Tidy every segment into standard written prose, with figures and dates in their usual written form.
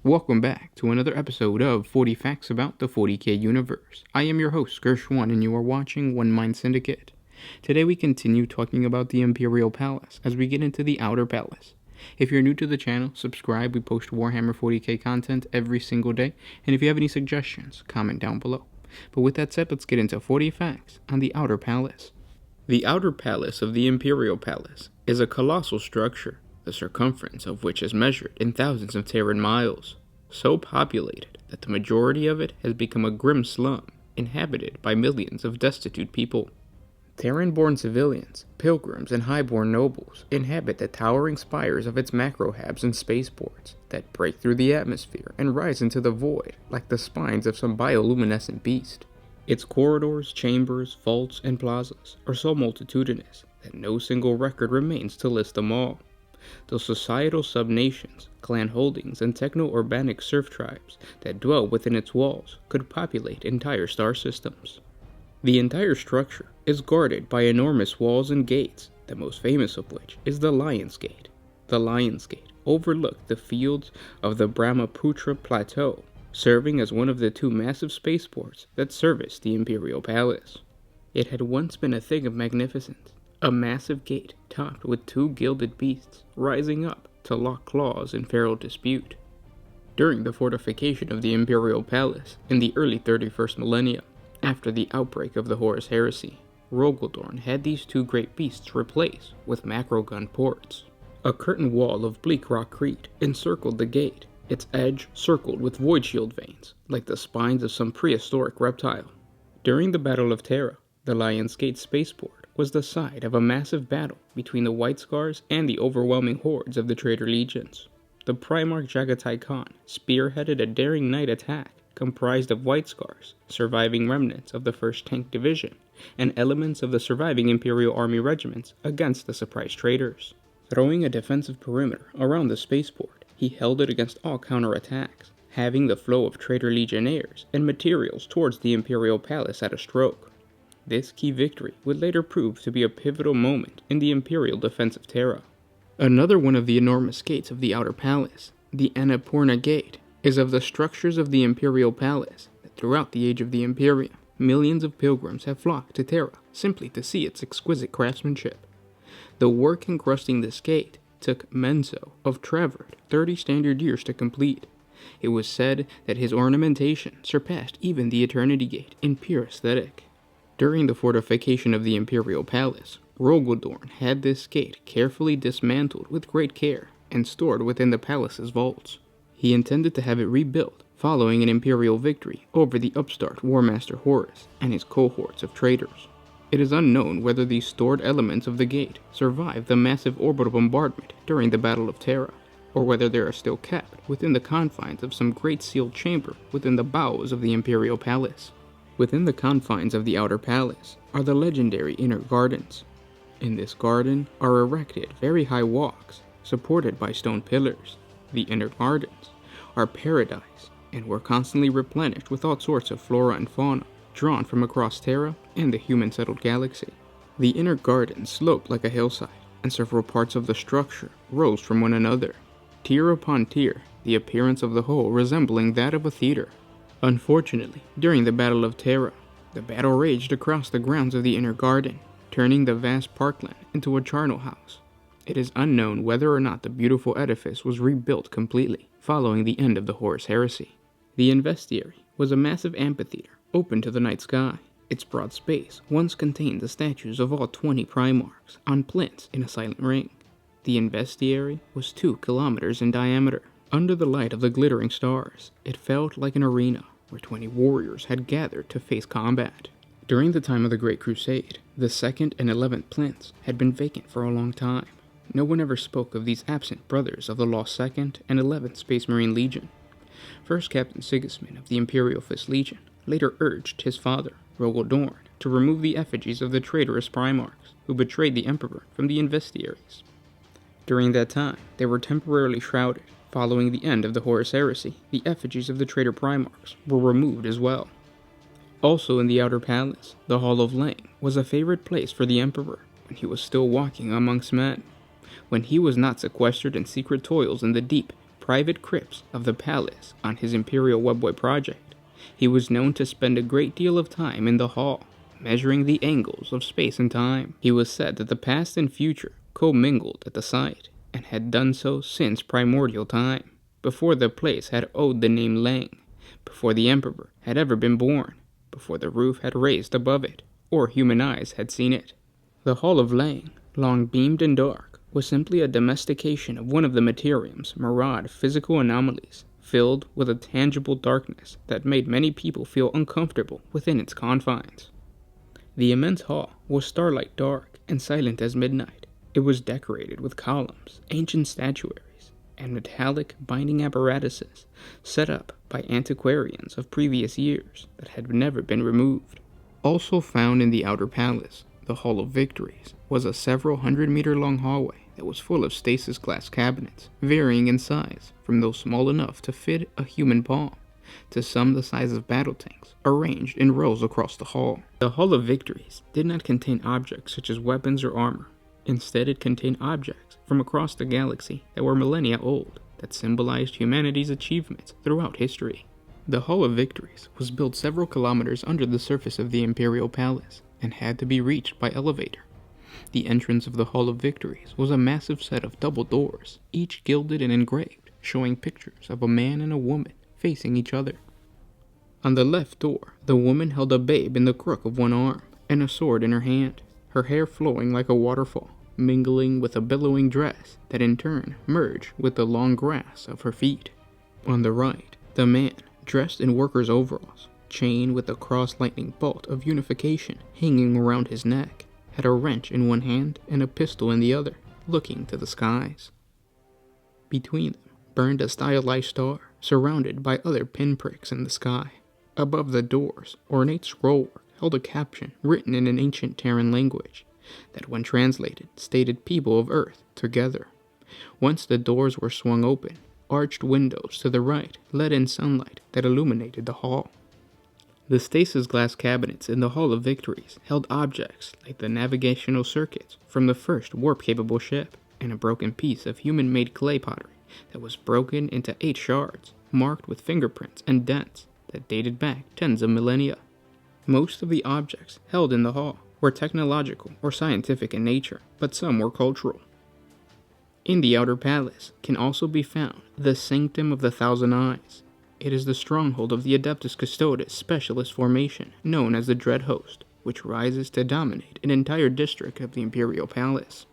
Welcome back to another episode of 40 Facts About the 40K Universe. I am your host, Gershwan, and you are watching One Mind Syndicate. Today we continue talking about the Imperial Palace as we get into the Outer Palace. If you're new to the channel, subscribe. We post Warhammer 40K content every single day, and if you have any suggestions, comment down below. But with that said, let's get into 40 facts on the Outer Palace. The Outer Palace of the Imperial Palace is a colossal structure, the circumference of which is measured in thousands of Terran miles, so populated that the majority of it has become a grim slum, inhabited by millions of destitute people. Terran-born civilians, pilgrims, and highborn nobles inhabit the towering spires of its macrohabs and spaceports that break through the atmosphere and rise into the void like the spines of some bioluminescent beast. Its corridors, chambers, vaults, and plazas are so multitudinous that no single record remains to list them all. The societal subnations, clan holdings, and techno-urbanic serf tribes that dwell within its walls could populate entire star systems. The entire structure is guarded by enormous walls and gates, the most famous of which is the Lion's Gate. The Lion's Gate overlooked the fields of the Brahmaputra Plateau, serving as one of the two massive spaceports that serviced the Imperial Palace. It had once been a thing of magnificence, a massive gate topped with two gilded beasts rising up to lock claws in feral dispute. During the fortification of the Imperial Palace in the early 31st millennium, after the outbreak of the Horus Heresy, Rogaldorn had these two great beasts replaced with macro-gun ports. A curtain wall of bleak rockcrete encircled the gate, its edge circled with void shield veins, like the spines of some prehistoric reptile. During the Battle of Terra, the Lion's Gate spaceport was the site of a massive battle between the White Scars and the overwhelming hordes of the Traitor Legions. The Primarch Jagatai Khan spearheaded a daring night attack comprised of White Scars, surviving remnants of the 1st Tank Division, and elements of the surviving Imperial Army regiments against the surprise traitors. Throwing a defensive perimeter around the spaceport, he held it against all counterattacks, having the flow of Traitor Legionnaires and materials towards the Imperial Palace at a stroke. This key victory would later prove to be a pivotal moment in the Imperial defense of Terra. Another one of the enormous gates of the Outer Palace, the Annapurna Gate, is of the structures of the Imperial Palace that throughout the age of the Imperium, millions of pilgrims have flocked to Terra simply to see its exquisite craftsmanship. The work encrusting this gate took Menzo of Trevord 30 standard years to complete. It was said that his ornamentation surpassed even the Eternity Gate in pure aesthetic. During the fortification of the Imperial Palace, Rogaldorn had this gate carefully dismantled with great care and stored within the palace's vaults. He intended to have it rebuilt following an Imperial victory over the upstart War Master Horus and his cohorts of traitors. It is unknown whether these stored elements of the gate survived the massive orbital bombardment during the Battle of Terra, or whether they are still kept within the confines of some great sealed chamber within the bowels of the Imperial Palace. Within the confines of the Outer Palace are the legendary Inner Gardens. In this garden are erected very high walks, supported by stone pillars. The Inner Gardens are paradise, and were constantly replenished with all sorts of flora and fauna, drawn from across Terra and the human-settled galaxy. The Inner Gardens sloped like a hillside, and several parts of the structure rose from one another, tier upon tier, the appearance of the whole resembling that of a theater. Unfortunately, during the Battle of Terra, the battle raged across the grounds of the Inner Garden, turning the vast parkland into a charnel house. It is unknown whether or not the beautiful edifice was rebuilt completely following the end of the Horus Heresy. The Investiary was a massive amphitheater open to the night sky. Its broad space once contained the statues of all 20 Primarchs on plinths in a silent ring. The Investiary was 2 kilometers in diameter. Under the light of the glittering stars, it felt like an arena where 20 warriors had gathered to face combat. During the time of the Great Crusade, the 2nd and 11th plinths had been vacant for a long time. No one ever spoke of these absent brothers of the lost 2nd and 11th Space Marine Legion. First Captain Sigismund of the Imperial 5th Legion later urged his father, Rogaldorn, to remove the effigies of the traitorous Primarchs who betrayed the Emperor from the Investiaries. During that time, they were temporarily shrouded. Following the end of the Horus Heresy, the effigies of the traitor Primarchs were removed as well. Also in the Outer Palace, the Hall of Lame was a favorite place for the Emperor when he was still walking amongst men. When he was not sequestered in secret toils in the deep, private crypts of the palace on his Imperial Webway project. He was known to spend a great deal of time in the hall, measuring the angles of space and time. He was said that the past and future commingled at the site, and had done so since primordial time, before the place had owed the name Lang, before the Emperor had ever been born, before the roof had raised above it, or human eyes had seen it. The Hall of Lang, long beamed and dark, was simply a domestication of one of the Materium's myriad physical anomalies, filled with a tangible darkness that made many people feel uncomfortable within its confines. The immense hall was starlight dark and silent as midnight. It was decorated with columns, ancient statuaries, and metallic binding apparatuses set up by antiquarians of previous years that had never been removed. Also found in the outer palace, the Hall of Victories, was a several 100-meter-long hallway that was full of stasis glass cabinets, varying in size from those small enough to fit a human palm, to some the size of battle tanks, arranged in rows across the hall. The Hall of Victories did not contain objects such as weapons or armor. Instead, it contained objects from across the galaxy that were millennia old, that symbolized humanity's achievements throughout history. The Hall of Victories was built several kilometers under the surface of the Imperial Palace, and had to be reached by elevator. The entrance of the Hall of Victories was a massive set of double doors, each gilded and engraved, showing pictures of a man and a woman facing each other. On the left door, the woman held a babe in the crook of one arm, and a sword in her hand, her hair flowing like a waterfall, mingling with a billowing dress that in turn merged with the long grass of her feet. On the right, the man, dressed in worker's overalls, chained with a cross-lightning bolt of unification hanging around his neck, had a wrench in one hand and a pistol in the other, looking to the skies. Between them burned a stylized star, surrounded by other pinpricks in the sky. Above the doors, ornate scrollwork held a caption written in an ancient Terran language that, when translated, stated "people of Earth together." Once the doors were swung open, arched windows to the right let in sunlight that illuminated the hall. The stasis glass cabinets in the Hall of Victories held objects like the navigational circuits from the first warp-capable ship, and a broken piece of human-made clay pottery that was broken into 8 shards, marked with fingerprints and dents that dated back tens of millennia. Most of the objects held in the hall were technological or scientific in nature, but some were cultural. In the outer palace can also be found the Sanctum of the Thousand Eyes. It is the stronghold of the Adeptus Custodes specialist formation, known as the Dread Host, which rises to dominate an entire district of the Imperial Palace.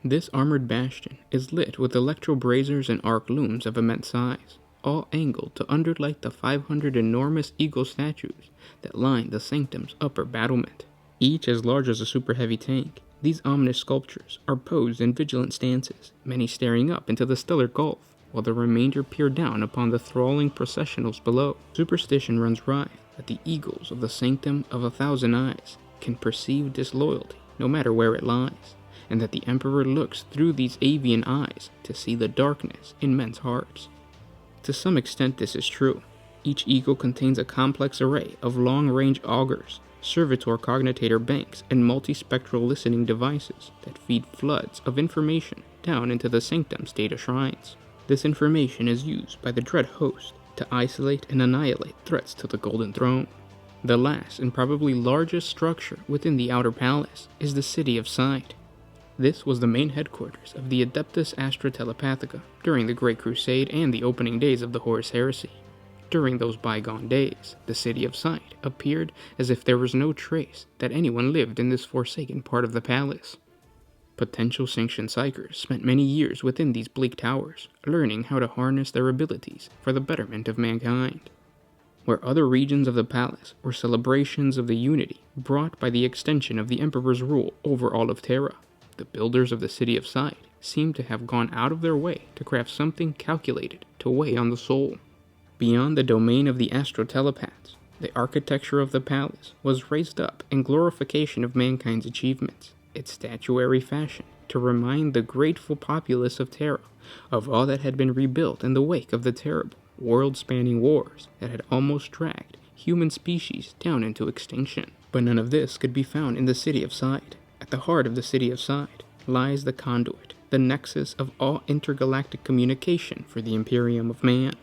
This armored bastion is lit with electro braziers and arc looms of immense size, all angled to underlight the 500 enormous eagle statues that line the Sanctum's upper battlement. Each as large as a super heavy tank, these ominous sculptures are posed in vigilant stances, many staring up into the stellar gulf, while the remainder peer down upon the thralling processionals below. Superstition runs riot that the eagles of the Sanctum of a Thousand Eyes can perceive disloyalty no matter where it lies, and that the Emperor looks through these avian eyes to see the darkness in men's hearts. To some extent this is true. Each eagle contains a complex array of long-range augers, servitor cognitator banks, and multispectral listening devices that feed floods of information down into the Sanctum's data shrines. This information is used by the Dread Host to isolate and annihilate threats to the Golden Throne. The last and probably largest structure within the Outer Palace is the City of Sight. This was the main headquarters of the Adeptus Astra Telepathica during the Great Crusade and the opening days of the Horus Heresy. During those bygone days, the City of Sight appeared as if there was no trace that anyone lived in this forsaken part of the palace. Potential sanctioned psychers spent many years within these bleak towers, learning how to harness their abilities for the betterment of mankind. Where other regions of the palace were celebrations of the unity brought by the extension of the Emperor's rule over all of Terra, the builders of the City of Sight seemed to have gone out of their way to craft something calculated to weigh on the soul. Beyond the domain of the astro-telepaths, the architecture of the palace was raised up in glorification of mankind's achievements, its statuary fashion to remind the grateful populace of Terra of all that had been rebuilt in the wake of the terrible, world-spanning wars that had almost dragged human species down into extinction. But none of this could be found in the City of Sight. At the heart of the City of Sight lies the conduit, the nexus of all intergalactic communication for the Imperium of Man.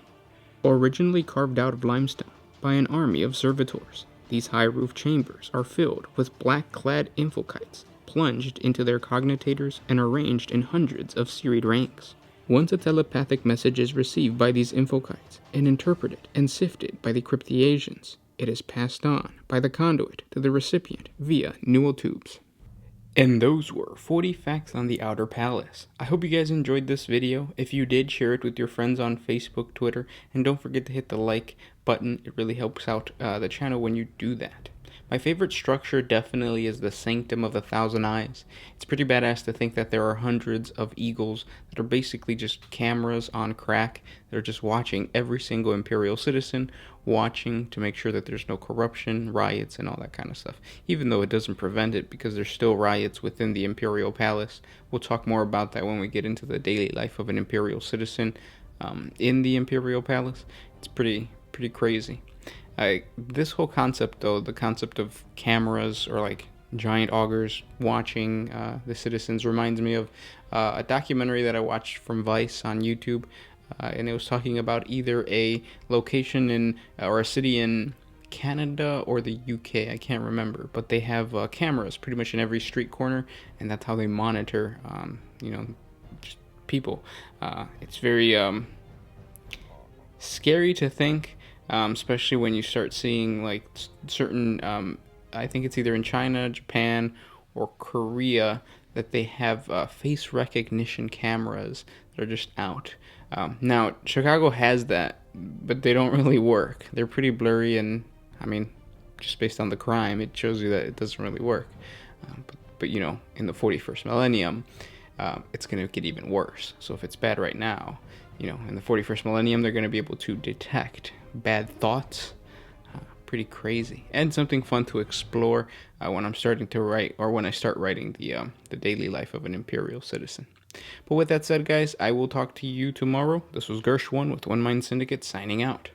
Originally carved out of limestone by an army of servitors, these high-roof chambers are filled with black-clad infokites, plunged into their cognitators and arranged in hundreds of serried ranks. Once a telepathic message is received by these infokites and interpreted and sifted by the cryptiasians, it is passed on by the conduit to the recipient via neural tubes. And those were 40 facts on the Outer Palace. I hope you guys enjoyed this video. If you did, share it with your friends on Facebook, Twitter, and don't forget to hit the like button. It really helps out the channel when you do that. My favorite structure definitely is the Sanctum of the Thousand Eyes. It's pretty badass to think that there are hundreds of eagles that are basically just cameras on crack. They're just watching every single Imperial citizen, watching to make sure that there's no corruption, riots, and all that kind of stuff. Even though it doesn't prevent it because there's still riots within the Imperial Palace. We'll talk more about that when we get into the daily life of an Imperial citizen in the Imperial Palace. It's pretty crazy. This whole concept, though, the concept of cameras or like giant augers watching the citizens, reminds me of a documentary that I watched from Vice on YouTube, and it was talking about either a location in or a city in Canada or the UK. I can't remember, but they have cameras pretty much in every street corner, and that's how they monitor, just people. It's very scary to think. Especially when you start seeing like certain, I think it's either in China, Japan, or Korea, that they have face recognition cameras that are just out. Now, Chicago has that, but they don't really work. They're pretty blurry, and I mean, just based on the crime, it shows you that it doesn't really work. But you know, in the 41st millennium, it's going to get even worse. So if it's bad right now, you know, in the 41st millennium, they're going to be able to detect bad thoughts. Pretty crazy, and something fun to explore when I'm starting to write, or when I start writing the daily life of an Imperial citizen. But with that said, guys, I will talk to you tomorrow. This was Gersh1 with One Mind Syndicate signing out.